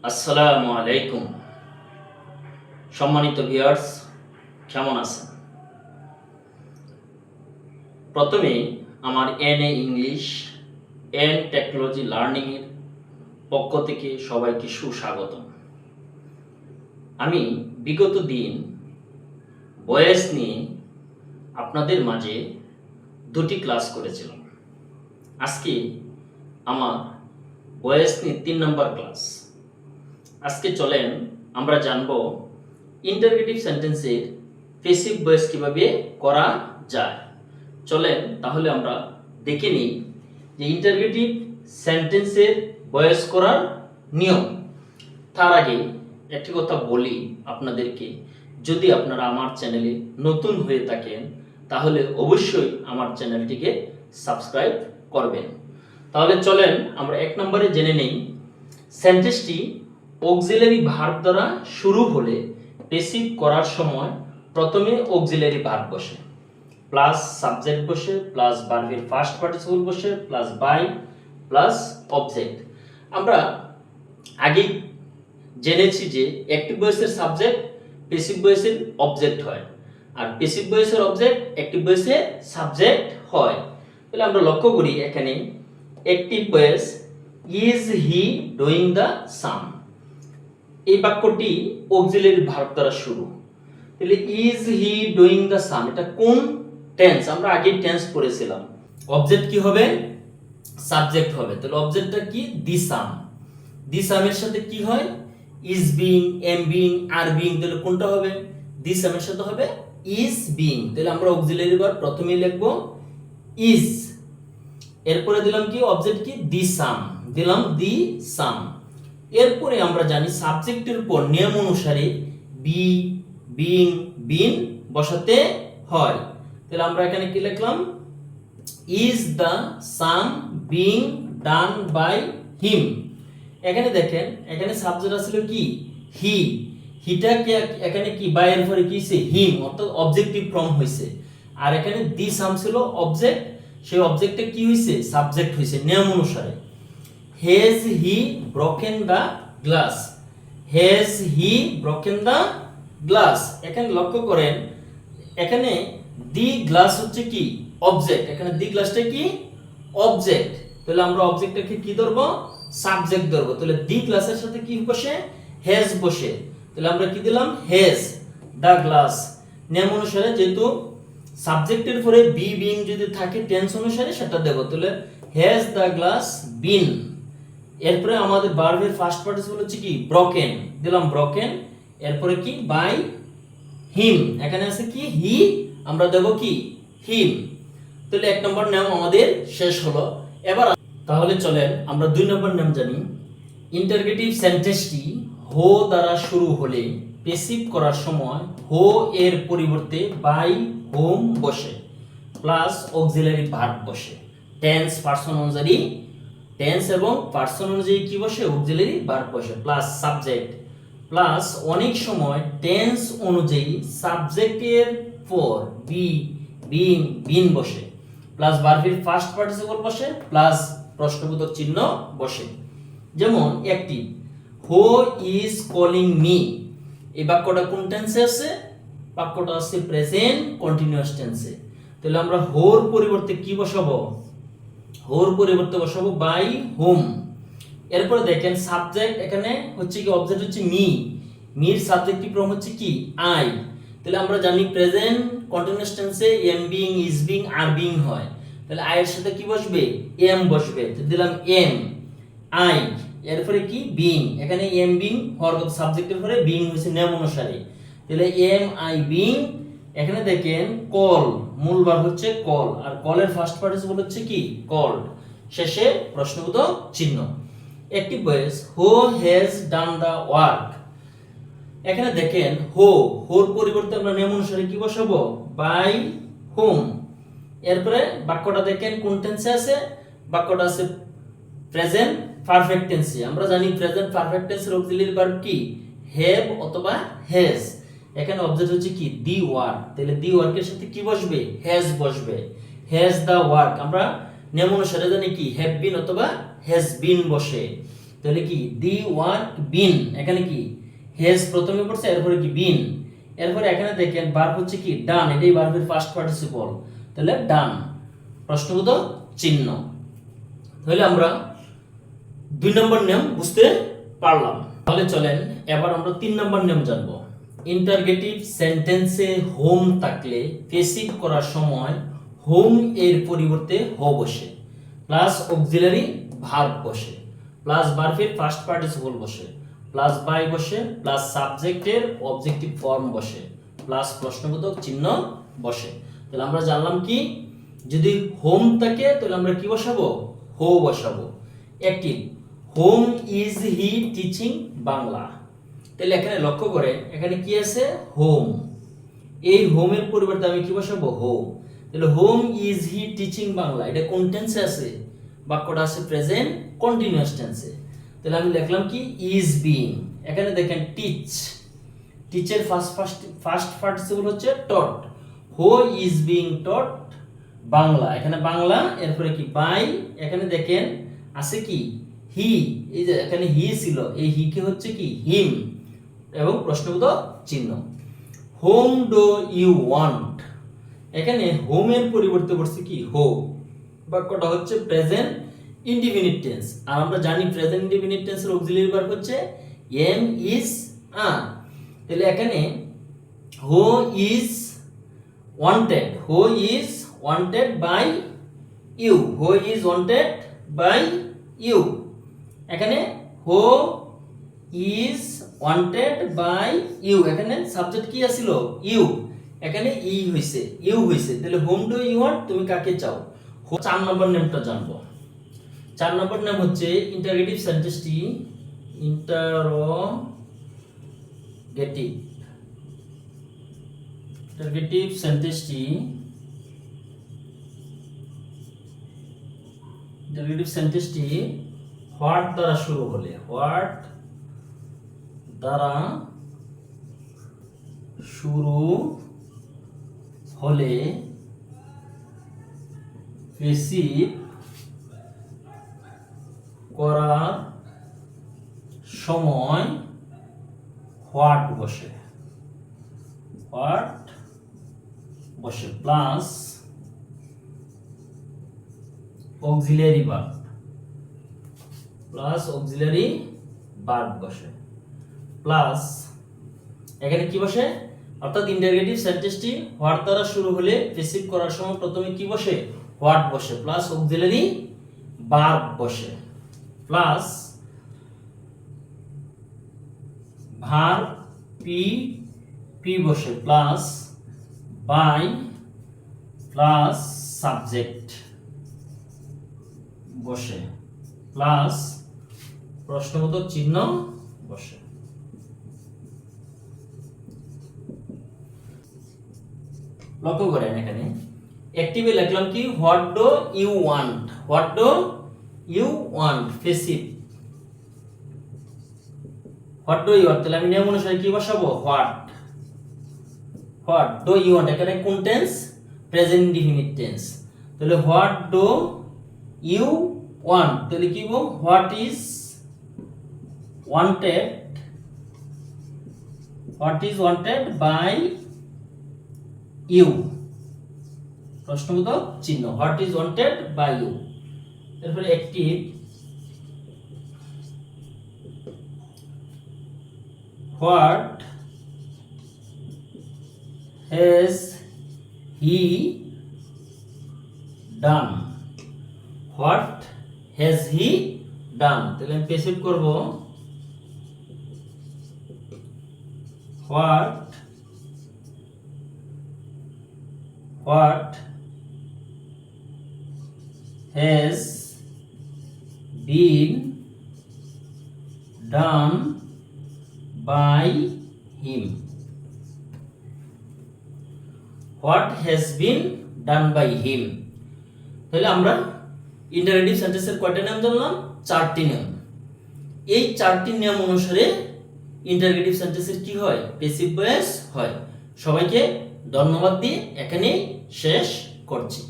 আসসালামু আলাইকুম। সম্মানিত ভিউয়ার্স, কেমন আছেন? প্রথমে আমার NA English and technology learning এর পক্ষ থেকে সবাইকে সুস্বাগতম। আমি বিগত দিন ভয়েস নিয়ে আপনাদের মাঝে দুটি ক্লাস করেছিলাম। আজকে আমার ভয়েস নিয়ে 3 নম্বর ক্লাস। আজকে চলেন আমরা জানব ইন্টারগেটিভ সেন্টেন্সের প্যাসিভ ভয়েস কিভাবে করা যায়। চলেন তাহলে আমরা দেখে নিই যে ইন্টারগেটিভ সেন্টেন্সের ভয়েস করার নিয়ম। তার আগে একটি কথা বলি আপনাদেরকে, যদি আপনারা আমার চ্যানেলে নতুন হয়ে থাকেন তাহলে অবশ্যই আমার চ্যানেলটিকে সাবস্ক্রাইব করবেন। তাহলে চলেন আমরা 1 নম্বরে জেনে নেই সেন্টেন্সটি অক্সিলারি ভার্ব দ্বারা শুরু হলে প্যাসিভ করার সময় প্রথমে অক্সিলারি ভার্ব বসে, প্লাস সাবজেক্ট বসে, প্লাস ভার্বের ফার্স্ট পার্টিসিপল বসে, প্লাস বাই, প্লাস অবজেক্ট। আমরা আগে জেনেছি যে অ্যাক্টিভ ভয়েসের সাবজেক্ট প্যাসিভ ভয়েসের অবজেক্ট হয়, আর প্যাসিভ ভয়েসের অবজেক্ট অ্যাক্টিভ ভয়েসের সাবজেক্ট হয়। তাহলে আমরা লক্ষ্য করি এখানে active voice is he doing the same, এই বাক্যটি অক্সিলারি ভার্ব দ্বারা শুরু। তাহলে is he doing the same, এটা কোন টেন্স? আমরা আগে টেন্স পড়েছিলাম। অবজেক্ট কি হবে? সাবজেক্ট হবে। তাহলে অবজেক্টটা কি? দি সাম। দি সামের সাথে কি হয়? ইজ বিং, এম বিং, আর বিং। তাহলে কোনটা হবে? দি সামের সাথে হবে ইজ বিং। তাহলে আমরা অক্সিলারি ভার্ব প্রথমেই লিখব ইজ, এরপরে দিলাম কি অবজেক্ট কি দি সাম, দিলাম দি সাম। এরপরে আমরা জানি সাবজেক্টের উপর নিয়ম অনুসারে বি, বিং, বিন বসাতে হয়। তাহলে আমরা এখানে কি লিখলাম? Is the some being done by him. এখানে দেখেন এখানে সাবজেক্ট আসলে কি হি, হিটা কি এখানে কি বাই এর পরে কি হইছে হিম, অর্থাৎ অবজেক্টিভ ফর্ম হইছে। আর এখানে দি সাম ছিল অবজেক্ট, সেই অবজেক্টে কি হইছে? সাবজেক্ট হইছে নিয়ম অনুসারে। Has he broken the glass, has he broken the glass. এখানে লক্ষ্য করেন এখানে দি গ্লাস হচ্ছে কি অবজেক্ট, এখানে দি গ্লাসটা কি অবজেক্ট। তাহলে আমরা অবজেক্টটাকে কি ধরব? সাবজেক্ট ধরব। তাহলে দি গ্লাসের সাথে কি বসে? হ্যাজ বসে। তাহলে আমরা কি দিলাম? Has the glass. নিয়ম অনুসারে যেহেতু সাবজেক্টের পরে বি বিং যদি থাকে টেন্স অনুসারে সেটা দেব। তাহলে হ্যাজ দ্য গ্লাস বিন। এরপরে আমাদের ভার্বের ফার্স্ট পার্টিসিপল হচ্ছে কি ব্রোকেন, দিলাম ব্রোকেন। এরপরে কি বাই হিম, এখানে আছে কি হি, আমরা দেব কি হিম। তাহলে 1 নম্বর নাম আমাদের শেষ হলো। এবার তাহলে চলেন আমরা 2 নম্বর নাম জানি। ইন্টারগেটিভ সেন্টেন্সটি হো দ্বারা শুরু হলে প্যাসিভ করার সময় হো এর পরিবর্তে বাই, হোম বসে, প্লাস অক্সিলারি ভার্ব বসে। টেন্স পারসন অনুযায়ী, টেন্স এবং পারসন অনুযায়ী কি বসে? অক্সিলারি ভার্ব বসে, প্লাস সাবজেক্ট, প্লাস অনেক সময় টেন্স অনুযায়ী সাবজেক্টের পর বি, বিং, বিন বসে, প্লাস ভার্বের ফার্স্ট পার্টিসিপল বসে, প্লাস প্রশ্নবোধক চিহ্ন বসে। যেমন active who is calling me, এই বাক্যটা কোন টেন্সে আছে? বাক্যটা আছে প্রেজেন্ট কন্টিনিউয়াস টেন্সে। তাহলে আমরা হোর পরিবর্তে কি বসাবো? হোর পরিবর্তে বসাবো বাই হোম। এরপরে দেখেন সাবজেক্ট এখানে হচ্ছে কি অবজেক্ট হচ্ছে মি, মির সাবজেক্টিভ ফর্ম হচ্ছে কি আই। তাহলে আমরা জানি প্রেজেন্ট কন্টিনিউয়াস টেন্সে এম বিং, ইজ বিং, আর বিং হয়। তাহলে আই এর সাথে কি বসবে? এম বসবে। তো দিলাম এম আই, এরপরে কি বিং, এখানে এম বিং হওয়ার কথা সাবজেক্টের পরে বিং হইছে নিয়ম অনুসারে। তাহলে এম আই বিং। এখানে দেখেন কল, মূল ভার্ব হচ্ছে কল, আর কলের ফার্স্ট পার্টিসিপল হচ্ছে কি কল্ড, শেষে প্রশ্নবোধক চিহ্ন। Active voice who has done the work. এখানে দেখেন হোর পরিবর্তে আমরা নিয়ম অনুসারে কি বসাবো? By whom. এরপরে বাক্যটা দেখেন কোন টেন্সে আছে? বাক্যটা আছে প্রেজেন্ট পারফেক্ট টেন্সে। আমরা জানি প্রেজেন্ট পারফেক্ট টেন্সের অক্সিলারি ভার্ব কি হ্যাভ অথবা হ্যাজ। এখানে অবজেক্ট হচ্ছে কি দি ওয়ার্ক। তাহলে দি ওয়ার্কের সাথে কি বসবে? হ্যাজ বসবে। হ্যাজ দ্য ওয়ার্ক আমরা নিয়ম অনুসারে জানি কি হ্যাভ বিন অথবা হ্যাজ বিন বসে। তাহলে কি দি ওয়ার্ক বিন, এখানে কি হ্যাজ প্রথমে পড়ছে, এরপরে কি বিন, এরপরে এখানে দেখেন ভার্ব হচ্ছে কি ডান, এটাই ভার্বের ফার্স্ট পার্টিসিপল, তাহলে ডান প্রশ্নবোধক চিহ্ন। তাহলে আমরা 2 নম্বর নিয়ম বুঝতে পারলাম। তাহলে চলেন এবার আমরা 3 নম্বর নিয়ম জানবো। ইন্টারগেটিভ সেন্টেন্সে হোম থাকলে পেসিভ করার সময় হোম এর পরিবর্তে হ বসে, প্লাস অক্সিলারি ভার্ব বসে, প্লাস ভার্বের ফার্স্ট পার্টিসিপল বসে, প্লাস বাই বসে, প্লাস সাবজেক্টের অবজেক্টিভ ফর্ম বসে, প্লাস প্রশ্নবোধক চিহ্ন বসে। তাহলে আমরা জানলাম কি, যদি হোম থাকে তাহলে আমরা কি বসাবো, হো বসাবো। একটি home is he teaching Bangla, তাহলে এখানে লক্ষ্য করে এখানে কি আছে হোম, এই হোমের পরিবর্তে আমি কি বসাবো হো। তাহলে home is he teaching Bangla, এটা কোন টেন্সে আছে, বাক্যটা আছে প্রেজেন্ট কন্টিনিউয়াস টেন্সে। তাহলে আমি লিখলাম কি ইজ বিং, এখানে দেখেন টিচ, টিচের ফার্স্ট পার্টিসিপল হচ্ছে টট, হো ইজ বিং টট বাংলা, এখানে বাংলা, এরপরে কি বাই, এখানে দেখেন আছে কি হি, এই যে এখানে হি ছিল, এই হি কে হচ্ছে কি হিম, এবং প্রশ্নবোধক চিহ্ন। হোম ডু ইউ ওয়ান্ট, এখানে হোমের পরিবর্তে বসছে কি হো, বাক্যটা হচ্ছে প্রেজেন্ট ইনডিফিনিট টেন্স, আর আমরা জানি প্রেজেন্ট ইনডিফিনিট টেন্সের অক্সিলারি ভার্ব হচ্ছে এম ইজ আর। তাহলে এখানে who is wanted, who is wanted by you, who is wanted by you, এখানে who is wanted by you, এখানে সাবজেক্ট কি আছিল ইউ, এখানে ই হইছে ইউ হইছে, তাহলে হোম ডু ইউ ওয়ান্ট, তুমি কাকে চাও। 4 নম্বর নেমটা জানবো। 4 নম্বর নাম হচ্ছে ইন্টারগেটিভ সেন্টেন্সটি, ইন্টারগেটিভ সেন্টেন্সটি হোয়াট দ্বারা শুরু হলে, হোয়াট দ্বারা শুরু হলে পেসিভ করার সময় হোয়াট বসে, প্লাস অক্সিলারি ভার্ব বসে, প্লাস এখানে কি বসে, অর্থাৎ ইন্টারগেটিভ সেন্টেন্সটি হোয়াট দ্বারা শুরু হলে পেসিভ করার সময় প্রথমে কি বসে হোয়াট বসে, প্লাস অক্সিলারি ভার্ব বসে, প্লাস ভার্ব পি বসে, প্লাস বাই, প্লাস সাবজেক্ট বসে, প্লাস প্রশ্নবোধক চিহ্ন বসে। লক্ষ্য করেন এখানে অ্যাক্টিভে লিখলাম কি what do you want, passive what do you want, তাহলে আমি নিয়ম অনুসারে কি বসাবো হোয়াট ডু ইউ ওয়ান্ট, এখানে কোন টেন্স প্রেজেন্ট ইনডিফিনিট টেন্স, তাহলে হোয়াট ডু ইউ ওয়ান্ট, তাহলে কি বলবো what is wanted by you, প্রশ্নবোধক চিহ্ন, what is wanted by you. এরপরে active what has he done, তাহলে আমি পেসিভ করব what has been done by him, তাহলে আমরা ইন্টারগেটিভ সেন্টেন্সের কয়টা নিয়ম জানলাম, 4টি নিয়ম। এই 4টি নিয়ম অনুসারে ইন্টারগেটিভ সেন্টেন্সের কি হয় প্যাসিভ ভয়েস হয়। সবাইকে ধন্যবাদ দিয়ে এখানেই শেষ করছি।